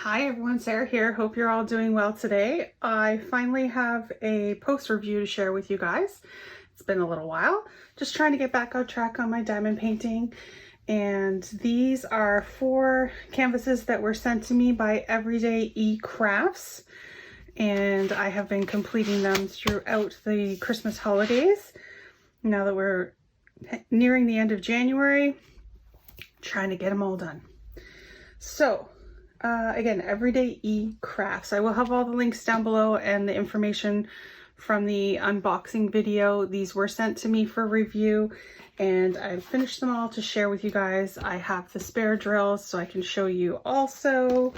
Hi everyone, Sarah here. Hope you're all doing well today. I finally have a post review to share with you guys. It's been a little while. Just trying to get back on track on my diamond painting. And these are 4 canvases that were sent to me by Everydayecrafts. And I have been completing them throughout the Christmas holidays. Now that we're nearing the end of January, trying to get them all done. So, again, Everydayecrafts. I will have all the links down below and the information from the unboxing video. These were sent to me for review and I finished them all to share with you guys. I have the spare drills so I can show you also.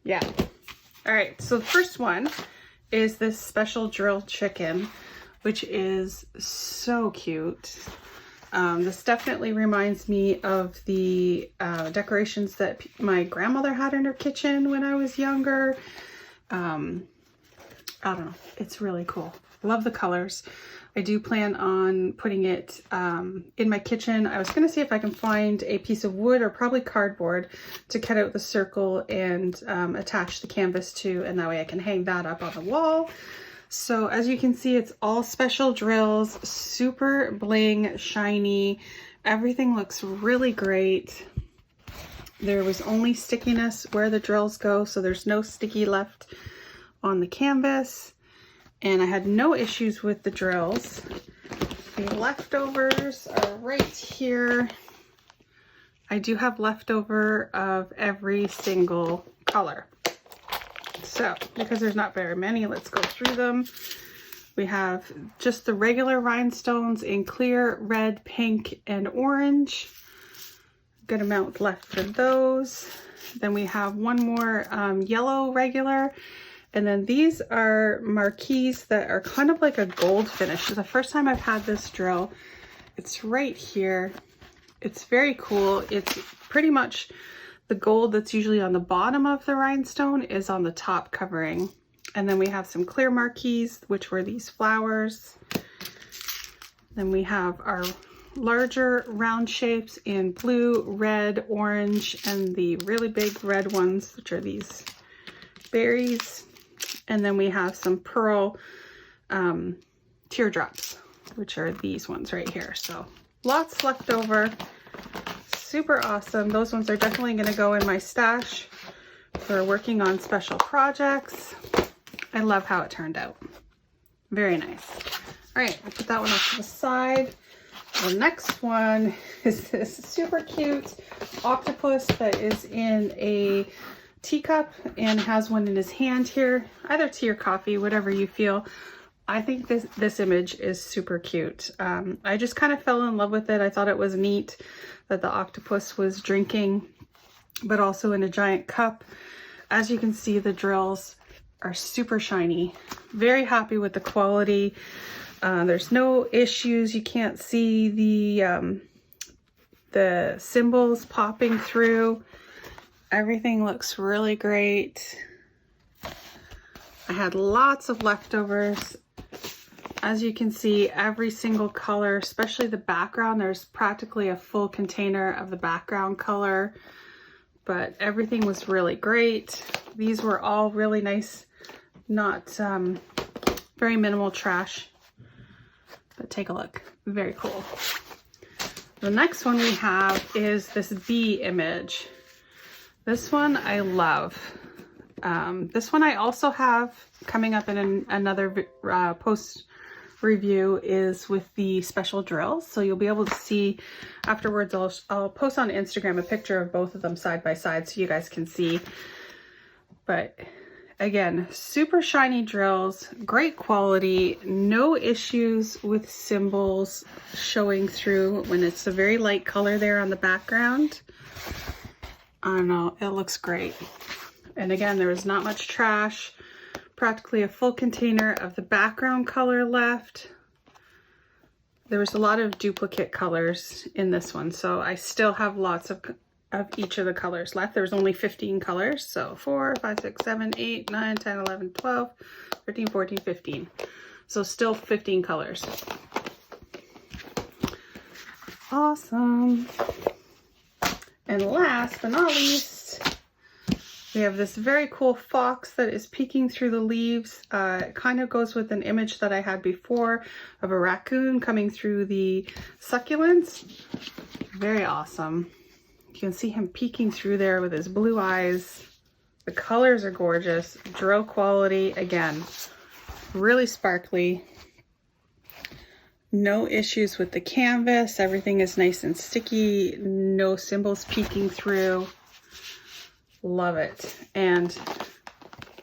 Yeah. All right, so the first one is this special drill chicken, which is so cute. This definitely reminds me of the decorations that my grandmother had in her kitchen when I was younger. I don't know, it's really cool. Love the colors. I do plan on putting it in my kitchen. I was going to see if I can find a piece of wood or probably cardboard to cut out the circle and attach the canvas to, and that way I can hang that up on the wall. So as you can see, it's all special drills, super bling, shiny. Everything looks really great. There was only stickiness where the drills go, so there's no sticky left on the canvas. And I had no issues with the drills. The leftovers are right here. I do have leftover of every single color. So, because there's not very many, let's go through them. We have just the regular rhinestones in clear, red, pink, and orange. Good amount left for those. Then we have one more yellow regular. And then these are marquees that are kind of like a gold finish. It's the first time I've had this drill. It's right here. It's very cool. It's pretty much the gold that's usually on the bottom of the rhinestone is on the top covering. And then we have some clear marquees, which were these flowers. Then we have our larger round shapes in blue, red, orange, and the really big red ones, which are these berries. And then we have some pearl teardrops, which are these ones right here. So lots left over. Super awesome. Those ones are definitely going to go in my stash for working on special projects. I love how it turned out. Very nice. All right, I'll put that one off to the side. The next one is this super cute octopus that is in a teacup and has one in his hand here, either tea or coffee, whatever you feel. I think this image is super cute. I just kind of fell in love with it. I thought it was neat that the octopus was drinking, but also in a giant cup. As you can see, the drills are super shiny. Very happy with the quality. There's no issues. You can't see the symbols popping through. Everything looks really great. I had lots of leftovers. As you can see, every single color, especially the background, there's practically a full container of the background color, but everything was really great. These were all really nice, not very minimal trash, but take a look. Very cool. The next one we have is this bee image. This one I love. This one I also have coming up in another post review is with the special drills. So you'll be able to see afterwards. I'll post on Instagram a picture of both of them side by side so you guys can see. But again, super shiny drills, great quality, no issues with symbols showing through when it's a very light color there on the background. I don't know, it looks great. And again, there was not much trash, practically a full container of the background color left. There was a lot of duplicate colors in this one, so I still have lots of each of the colors left. There's only 15 colors, so 4, 5, 6, 7, 8, 9, 10, 11, 12, 13, 14, 15. So still 15 colors. Awesome. And last but not least, we have this very cool fox that is peeking through the leaves. It kind of goes with an image that I had before of a raccoon coming through the succulents. Very awesome. You can see him peeking through there with his blue eyes. The colors are gorgeous. Drill quality, again, really sparkly. No issues with the canvas. Everything is nice and sticky. No symbols peeking through. Love it. And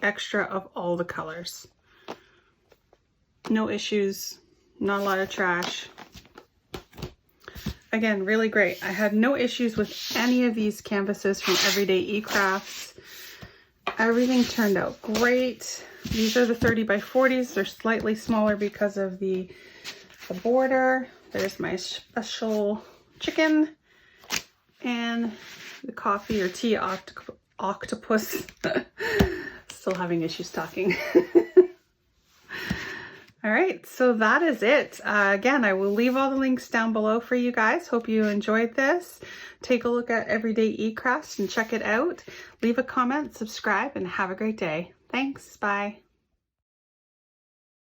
extra of all the colors. No issues. Not a lot of trash. Again, really great. I had no issues with any of these canvases from Everydayecrafts. Everything turned out great. These are the 30 by 40s. They're slightly smaller because of the border. There's my special chicken and the coffee or tea octopus. Still having issues talking. All right, so that is it. Again, I will leave all the links down below for you guys. Hope you enjoyed this. Take a look at Everydayecrafts and check it out. Leave a comment, subscribe, and have a great day. Thanks. Bye.